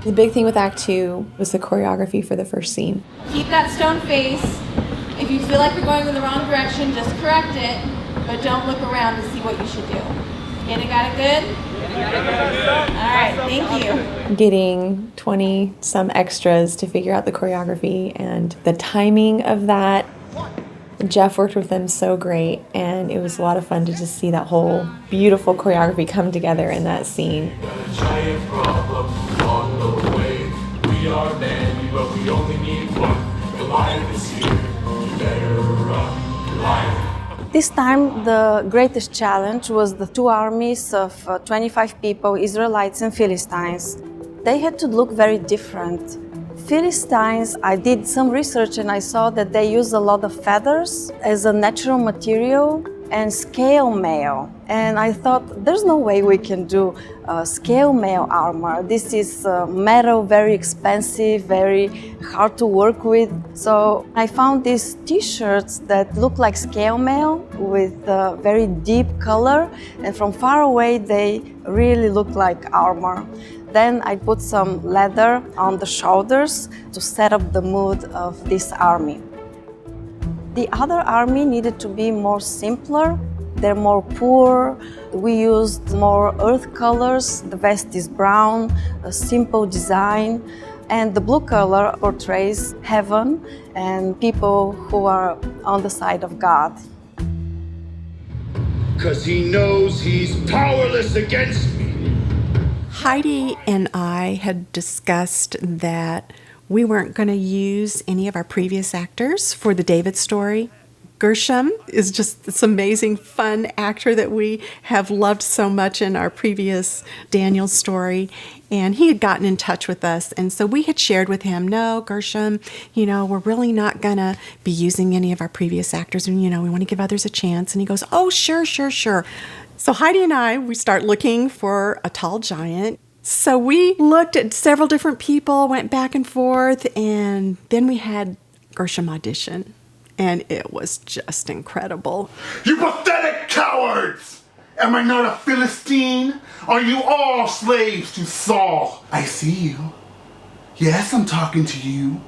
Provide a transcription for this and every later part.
The big thing with Act 2 was the choreography for the first scene. Keep that stone face. If you feel like you're going in the wrong direction, just correct it, but don't look around to see what you should do. Got it good? All right, thank you. Getting 20 some extras to figure out the choreography and the timing of that. Jeff worked with them so great, and it was a lot of fun to just see that whole beautiful choreography come together in that scene. We are many, but we only need one. Goliath is here. You better run, Goliath. This time, the greatest challenge was the two armies of 25 people, Israelites and Philistines. They had to look very different. Philistines, I did some research and I saw that they use a lot of feathers as a natural material and scale mail. And I thought, there's no way we can do scale mail armor. This is metal, very expensive, very hard to work with. So I found these t-shirts that look like scale mail with very deep color. And from far away, they really look like armor. Then I put some leather on the shoulders to set up the mood of this army. The other army needed to be more simpler. They're more poor. We used more earth colors. The vest is brown, a simple design. And the blue color portrays heaven and people who are on the side of God. 'Cause he knows he's powerless against me. Heidi and I had discussed that we weren't going to use any of our previous actors for the David story. Gershom is just this amazing, fun actor that we have loved so much in our previous Daniel story. And he had gotten in touch with us. And so we had shared with him, no, Gershom, we're really not going to be using any of our previous actors. And, we want to give others a chance. And he goes, oh, sure. So Heidi and I, we start looking for a tall giant. So we looked at several different people, went back and forth, and then we had Gershom audition. And it was just incredible. You pathetic cowards! Am I not a Philistine? Are you all slaves to Saul? I see you. Yes, I'm talking to you.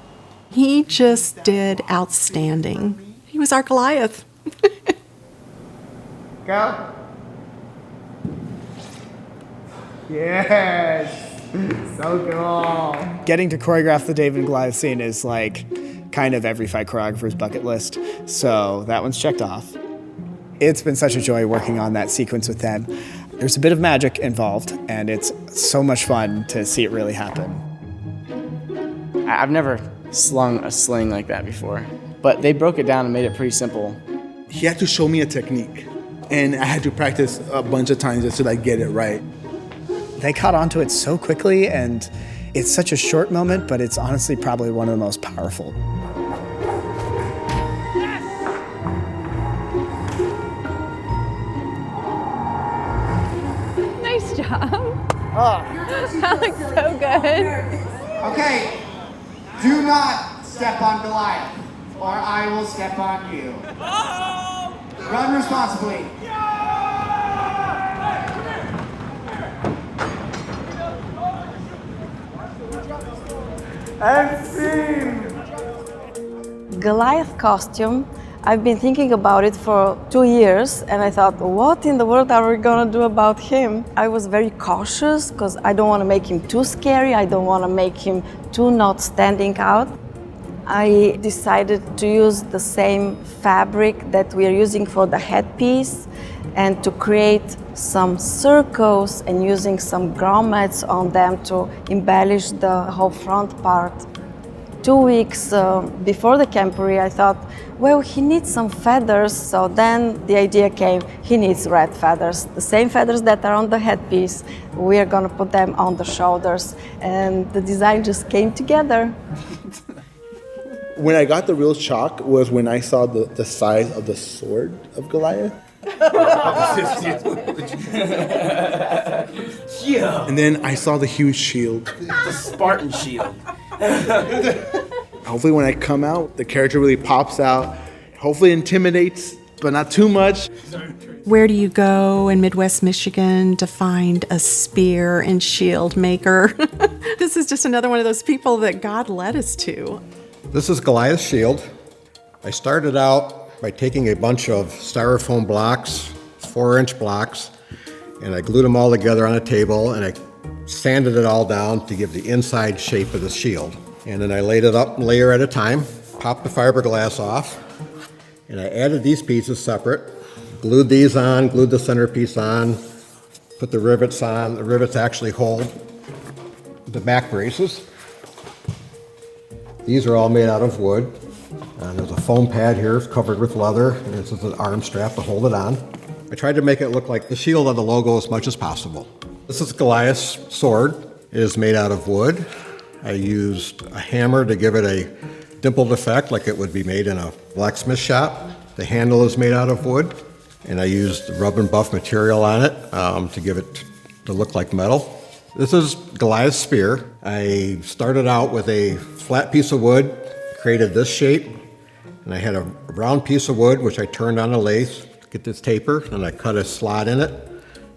He just did outstanding. He was our Goliath. Go. Yes. So cool. Getting to choreograph the David and Goliath scene is like kind of every fight choreographer's bucket list. So that one's checked off. It's been such a joy working on that sequence with them. There's a bit of magic involved, and it's so much fun to see it really happen. I've never slung a sling like that before, but they broke it down and made it pretty simple. He had to show me a technique, and I had to practice a bunch of times just to get it right. They caught on to it so quickly, and it's such a short moment, but it's honestly probably one of the most powerful. Nice job. Oh. That looks so good. Okay, do not step on Goliath, or I will step on you. Run responsibly. And scene! Goliath costume, I've been thinking about it for 2 years, and I thought, what in the world are we gonna do about him? I was very cautious because I don't want to make him too scary. I don't want to make him too not standing out. I decided to use the same fabric that we are using for the headpiece and to create some circles and using some grommets on them to embellish the whole front part. 2 weeks before the camporee, I thought, well, he needs some feathers. So then the idea came, he needs red feathers. The same feathers that are on the headpiece, we are gonna put them on the shoulders. And the design just came together. When I got the real shock was when I saw the size of the sword of Goliath. Yeah. And then I saw the huge shield. The Spartan shield. Hopefully when I come out, the character really pops out. Hopefully intimidates but not too much. Where do you go in Midwest Michigan to find a spear and shield maker? This is just another one of those people that God led us to. This is Goliath's shield. I started out by taking a bunch of styrofoam blocks, 4-inch blocks, and I glued them all together on a table, and I sanded it all down to give the inside shape of the shield. And then I laid it up layer at a time, popped the fiberglass off, and I added these pieces separate, glued these on, glued the centerpiece on, put the rivets on. The rivets actually hold the back braces. These are all made out of wood. There's a foam pad here, it's covered with leather, and this is an arm strap to hold it on. I tried to make it look like the shield on the logo as much as possible. This is Goliath's sword. It is made out of wood. I used a hammer to give it a dimpled effect like it would be made in a blacksmith shop. The handle is made out of wood, and I used rub and buff material on it to give it to look like metal. This is Goliath's spear. I started out with a flat piece of wood, created this shape, and I had a round piece of wood which I turned on a lathe to get this taper, and I cut a slot in it,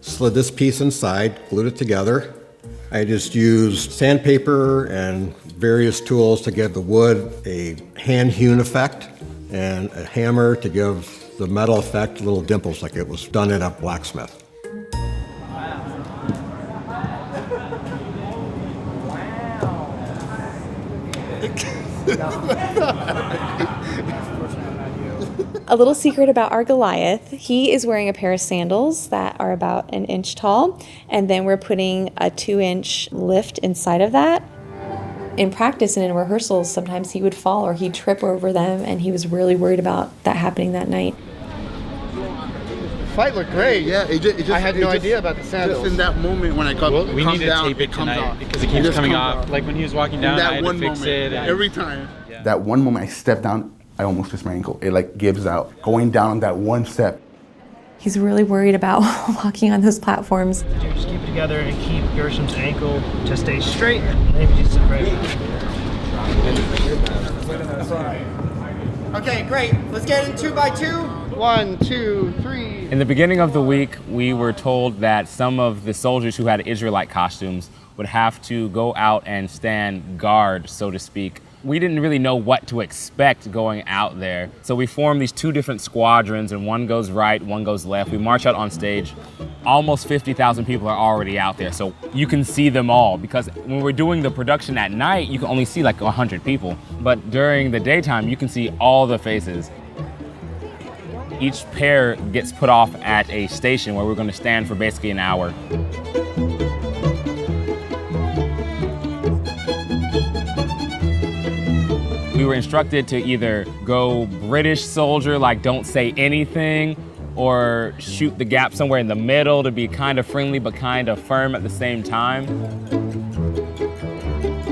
slid this piece inside, glued it together. I just used sandpaper and various tools to give the wood a hand-hewn effect, and a hammer to give the metal effect little dimples like it was done in a blacksmith. A little secret about our Goliath, he is wearing a pair of sandals that are about an inch tall, and then we're putting a 2-inch lift inside of that. In practice and in rehearsals, sometimes he would fall or he'd trip over them, and he was really worried about that happening that night. Fight looked great. Yeah, I had no idea about the sandals. Just in that moment when I come down, we need to tape it tonight because it keeps coming off. Like when he was walking down, I had to fix it. Every time. Yeah. That one moment I stepped down, I almost twisted my ankle. It like gives out. Going down on that one step. He's really worried about walking on those platforms. Just keep it together and keep Gersham's ankle to stay straight. Maybe just right. Okay, great. Let's get in 2 by 2. 1, 2, 3. In the beginning of the week, we were told that some of the soldiers who had Israelite costumes would have to go out and stand guard, so to speak. We didn't really know what to expect going out there. So we formed these 2 different squadrons, and one goes right, one goes left. We march out on stage. Almost 50,000 people are already out there, so you can see them all, because when we're doing the production at night, you can only see like 100 people. But during the daytime, you can see all the faces. Each pair gets put off at a station where we're going to stand for basically an hour. We were instructed to either go British soldier, like don't say anything, or shoot the gap somewhere in the middle to be kind of friendly but kind of firm at the same time.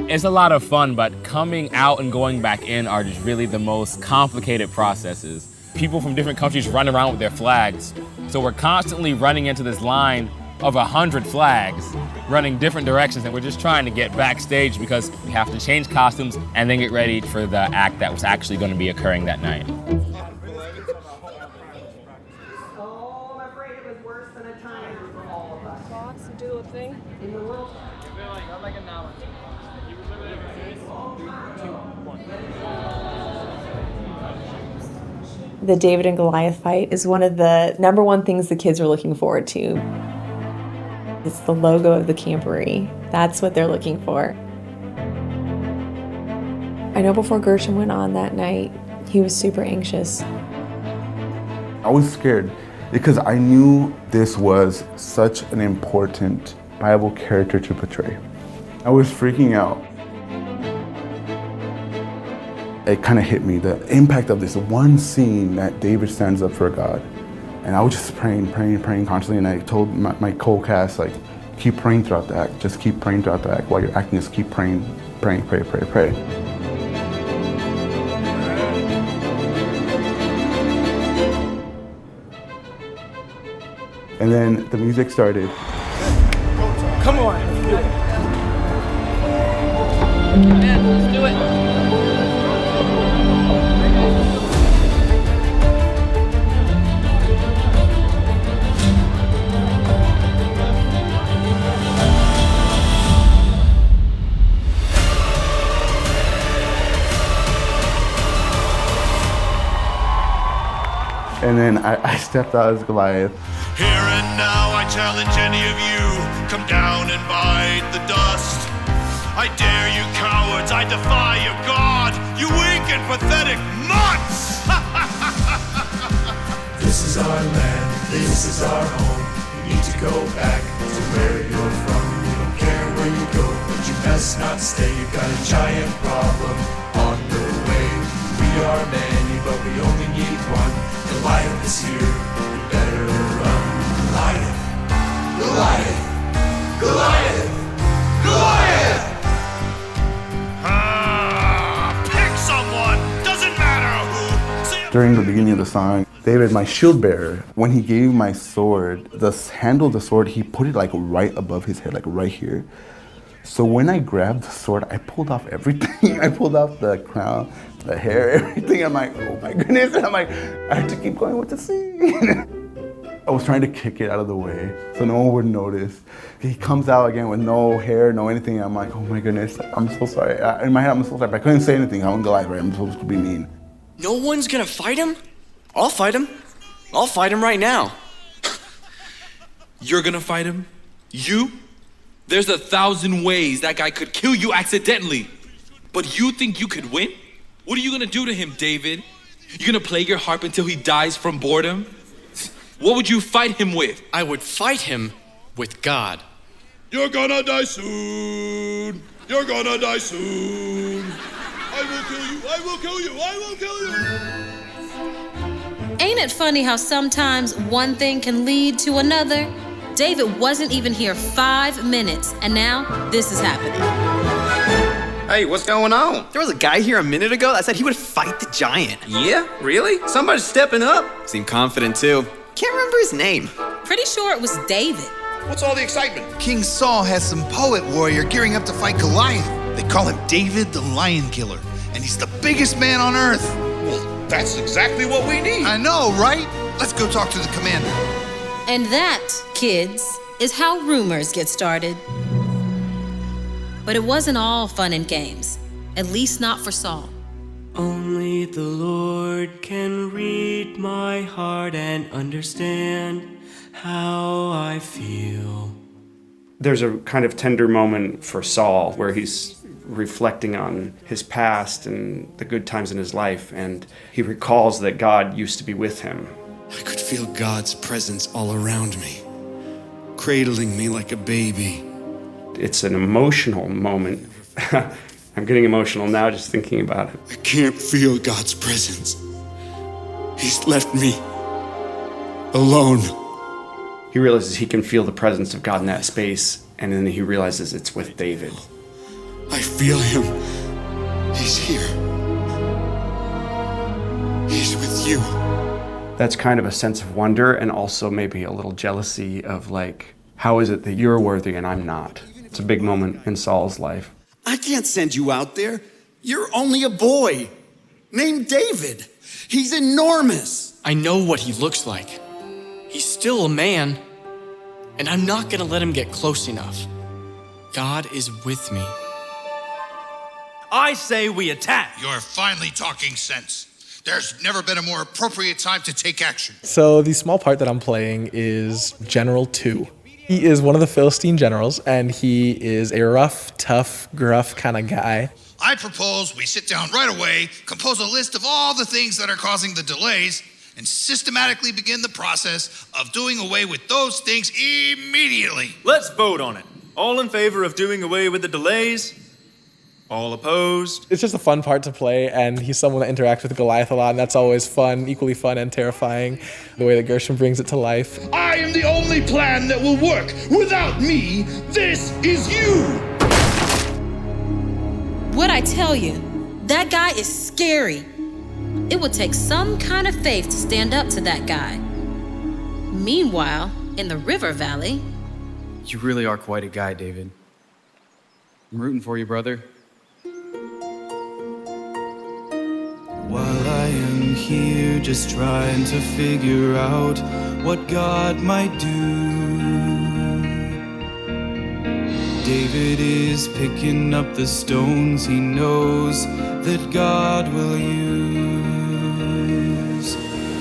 It's a lot of fun, but coming out and going back in are just really the most complicated processes. People from different countries run around with their flags. So we're constantly running into this line of 100 flags running different directions, and we're just trying to get backstage because we have to change costumes and then get ready for the act that was actually going to be occurring that night. Oh, I'm afraid it was worse than a time for all of us. Box to do a thing in the world. Like an hour. The David and Goliath fight is one of the #1 things the kids are looking forward to. It's the logo of the camporee. That's what they're looking for. I know before Gershom went on that night, he was super anxious. I was scared because I knew this was such an important Bible character to portray. I was freaking out. It kind of hit me, the impact of this one scene that David stands up for God. And I was just praying constantly, and I told my co-cast, like, keep praying throughout the act. Just keep praying throughout the act while you're acting, just keep praying, pray. And then the music started. Come on. Man, let's do it. And then I stepped out as Goliath. Here and now I challenge any of you, come down and bite the dust. I dare you cowards, I defy your God, you weak and pathetic mutts! This is our land, this is our home. You need to go back to where you're from. We don't care where you go, but you best not stay. You've got a giant problem on the way. We are many, but we only need one. Goliath is here, you better run. Goliath, Goliath, Goliath, Goliath! Pick someone, doesn't matter who. During the beginning of the song, David, my shield bearer, when he gave my sword, the handle of the sword, he put it like right above his head, like right here. So when I grabbed the sword, I pulled off everything. I pulled off the crown, the hair, everything. I'm like, oh my goodness. And I'm like, I have to keep going with the scene. I was trying to kick it out of the way so no one would notice. He comes out again with no hair, no anything. I'm like, oh my goodness, I'm so sorry. In my head, I'm so sorry, but I couldn't say anything. I'm Goliath, right? I'm supposed to be mean. No one's gonna fight him? I'll fight him. I'll fight him right now. You're gonna fight him? You? There's 1,000 ways that guy could kill you accidentally. But you think you could win? What are you gonna do to him, David? You gonna play your harp until he dies from boredom? What would you fight him with? I would fight him with God. You're gonna die soon. You're gonna die soon. I will kill you. I will kill you. I will kill you. Ain't it funny how sometimes one thing can lead to another? David wasn't even here 5 minutes, and now this is happening. Hey, what's going on? There was a guy here a minute ago that said he would fight the giant. Yeah? Really? Somebody's stepping up? Seemed confident too. Can't remember his name. Pretty sure it was David. What's all the excitement? King Saul has some poet warrior gearing up to fight Goliath. They call him David the Lion Killer, and he's the biggest man on earth. Well, that's exactly what we need. I know, right? Let's go talk to the commander. And that, kids, is how rumors get started. But it wasn't all fun and games, at least not for Saul. Only the Lord can read my heart and understand how I feel. There's a kind of tender moment for Saul where he's reflecting on his past and the good times in his life, and he recalls that God used to be with him. I could feel God's presence all around me, cradling me like a baby. It's an emotional moment. I'm getting emotional now just thinking about it. I can't feel God's presence. He's left me alone. He realizes he can feel the presence of God in that space, and then he realizes it's with David. I feel him. He's here. He's with you. That's kind of a sense of wonder and also maybe a little jealousy of like, how is it that you're worthy and I'm not? It's a big moment in Saul's life. I can't send you out there. You're only a boy named David. He's enormous. I know what he looks like. He's still a man, and I'm not gonna let him get close enough. God is with me. I say we attack. You're finally talking sense. There's never been a more appropriate time to take action. So the small part that I'm playing is General 2. He is one of the Philistine generals, and he is a rough, tough, gruff kind of guy. I propose we sit down right away, compose a list of all the things that are causing the delays, and systematically begin the process of doing away with those things immediately. Let's vote on it. All in favor of doing away with the delays? All opposed? It's just a fun part to play, and he's someone that interacts with Goliath a lot, and that's always fun, equally fun and terrifying, the way that Gershom brings it to life. I am the only plan that will work. Without me, this is you. What'd I tell you? That guy is scary. It would take some kind of faith to stand up to that guy. Meanwhile, in the river valley... You really are quite a guy, David. I'm rooting for you, brother. While I am here just trying to figure out what God might do, David is picking up the stones he knows that God will use.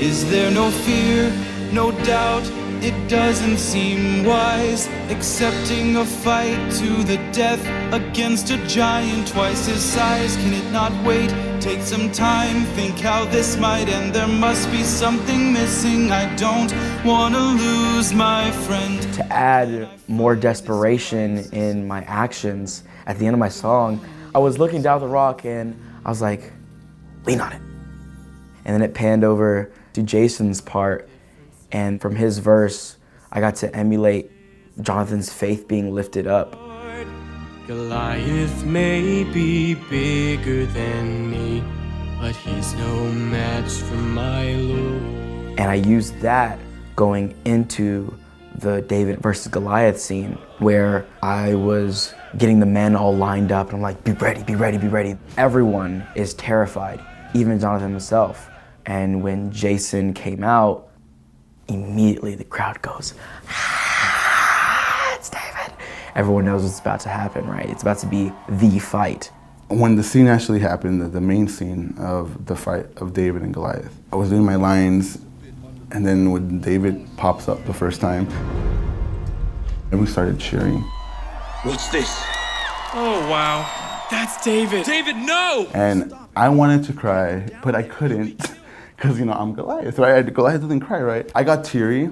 Is there no fear, no doubt? It doesn't seem wise, accepting a fight to the death against a giant twice his size. Can it not wait? Take some time, think how this might end. There must be something missing. I don't want to lose my friend. To add more desperation in my actions, at the end of my song, I was looking down the rock and I was like, lean on it. And then it panned over to Jason's part, and from his verse, I got to emulate Jonathan's faith being lifted up. Goliath may be bigger than me, but he's no match for my Lord. And I used that going into the David versus Goliath scene, where I was getting the men all lined up, and I'm like, be ready, be ready, be ready. Everyone is terrified, even Jonathan himself. And when Jason came out, immediately the crowd goes, it's David. Everyone knows what's about to happen, right? It's about to be the fight. When the scene actually happened, the main scene of the fight of David and Goliath, I was doing my lines, and then when David pops up the first time, and we started cheering. What's this? Oh, wow. That's David. David, no! And I wanted to cry, but I couldn't, because, I'm Goliath, right? Goliath doesn't cry, right? I got teary,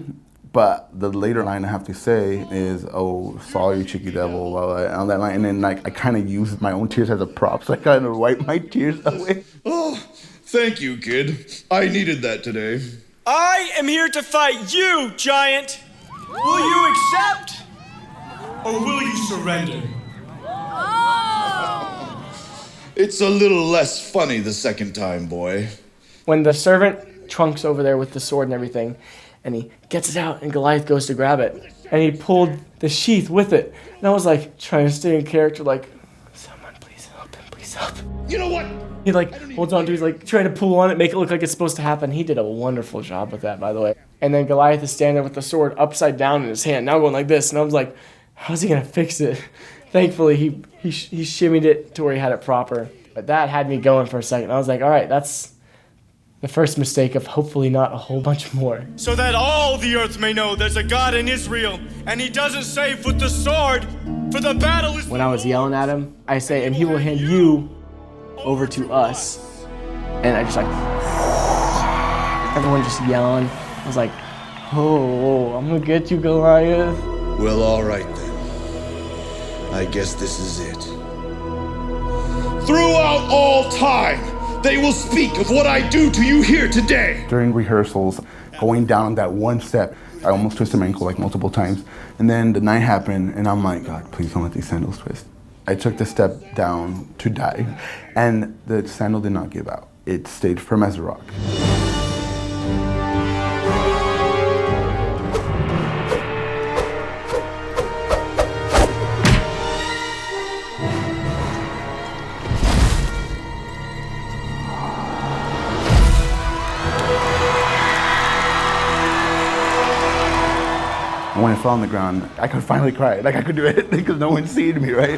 but the later line I have to say is, oh, Saul, you cheeky devil, blah, blah, on that line. And then, I kind of used my own tears as a prop, so I kind of wiped my tears away. Oh, thank you, kid. I needed that today. I am here to fight you, giant. Will you accept? Or will you surrender? It's a little less funny the second time, boy. When the servant trunks over there with the sword and everything, and he gets it out, and Goliath goes to grab it, and he pulled the sheath with it. And I was like, trying to stay in character, like, someone please help him, please help. You know what? He holds on to it, he's trying to pull on it, make it look like it's supposed to happen. He did a wonderful job with that, by the way. And then Goliath is standing there with the sword upside down in his hand, now going like this, and I was like, how's he gonna fix it? Thankfully, he shimmied it to where he had it proper. But that had me going for a second. I was like, all right, that's the first mistake of hopefully not a whole bunch more. So that all the earth may know there's a God in Israel, and he doesn't save with the sword, for the battle is... When I was yelling at him, I say, and he will hand you over to us. And I just everyone just yelling. I was like, oh, I'm gonna get you, Goliath. Well, all right then. I guess this is it. Throughout all time, they will speak of what I do to you here today. During rehearsals, going down on that one step, I almost twisted my ankle multiple times. And then the night happened, and I'm like, God, please don't let these sandals twist. I took the step down to die, and the sandal did not give out. It stayed firm as a rock. When I fell on the ground, I could finally cry. I could do it because no one's seen me, right?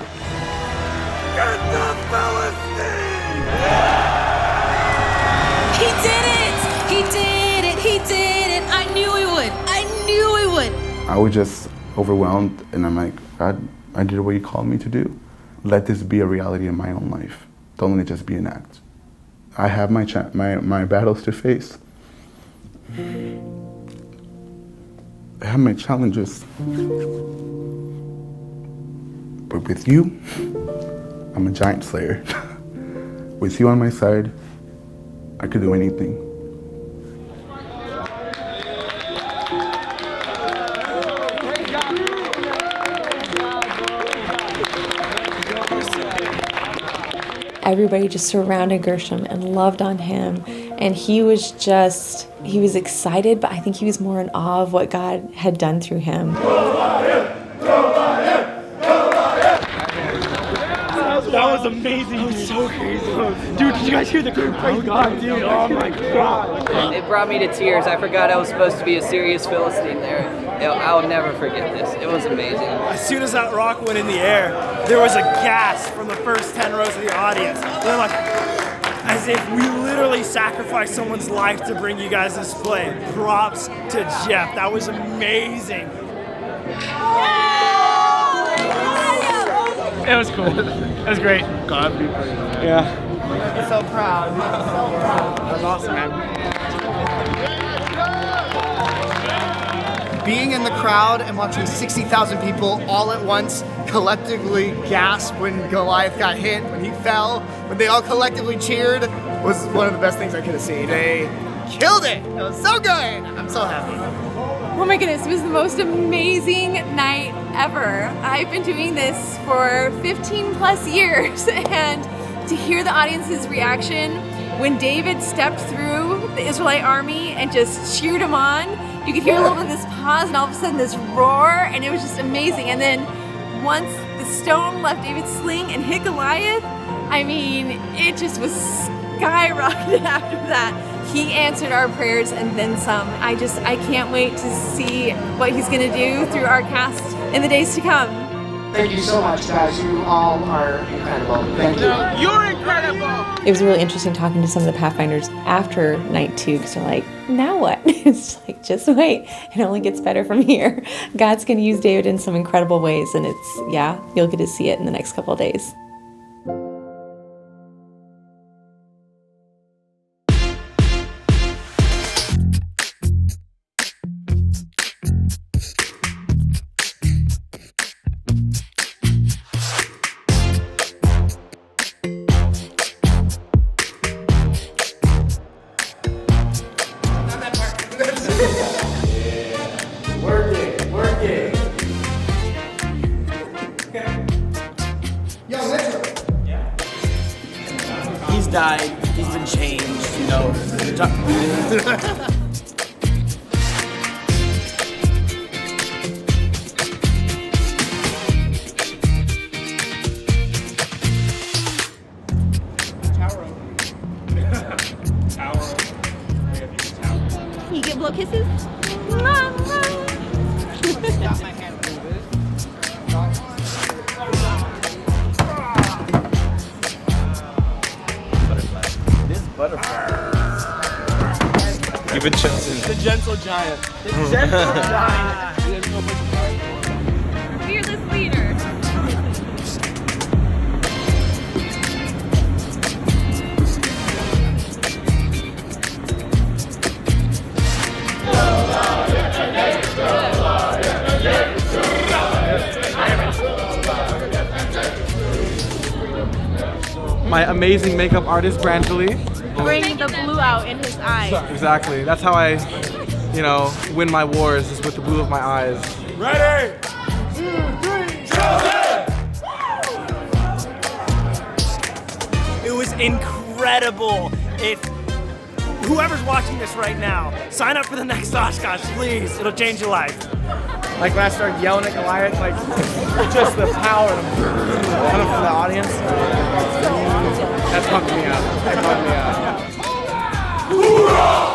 Get the Philistine! He did it! He did it! He did it! I knew he would! I knew he would! I was just overwhelmed, and I'm like, God, I did what you called me to do. Let this be a reality in my own life. Don't let it just be an act. I have my battles to face. I have my challenges. But with you, I'm a giant slayer. With you on my side, I could do anything. Everybody just surrounded Gershom and loved on him. And he was excited, but I think he was more in awe of what God had done through him. That was amazing. That was so crazy. Dude, did you guys hear the group praise God, dude? Oh my God. It brought me to tears. I forgot I was supposed to be a serious Philistine there. I'll never forget this. It was amazing. As soon as that rock went in the air, there was a gasp from the first 10 rows of the audience. They're like, as if we literally sacrificed someone's life to bring you guys this play. Props to Jeff. That was amazing. It was cool. It was great. God be praised. Yeah. I'm so proud. That was awesome, man. Being in the crowd and watching 60,000 people all at once collectively gasp when Goliath got hit, when he fell, when they all collectively cheered, was one of the best things I could have seen. They killed it. It was so good. I'm so happy. Oh my goodness, it was the most amazing night ever. I've been doing this for 15 plus years, and to hear the audience's reaction when David stepped through the Israelite army and just cheered him on, you could hear a little bit of this pause and all of a sudden this roar, and it was just amazing. And then once the stone left David's sling and hit Goliath, I mean, it just was skyrocketed after that. He answered our prayers and then some. I can't wait to see what he's gonna do through our cast in the days to come. Thank you so much, guys. You all are incredible. Thank you. You're incredible! It was really interesting talking to some of the Pathfinders after night 2 because they're like, now what? It's like, just wait. It only gets better from here. God's going to use David in some incredible ways, and you'll get to see it in the next couple of days. He's died. He's been changed, you know. You get blow kisses? You've been chosen. The gentle giant. The gentle giant. Fearless leader. My amazing makeup artist, Brangeli. Bring the blue out in his eyes. Exactly. That's how I, win my wars, is with the blue of my eyes. Ready? 2, 3, chosen! It was incredible. Whoever's watching this right now, sign up for the next Oshkosh, please. It'll change your life. Like when I started yelling at Goliath, like just the power coming from the audience. That pumped me up. That pumped me up. Hoorah!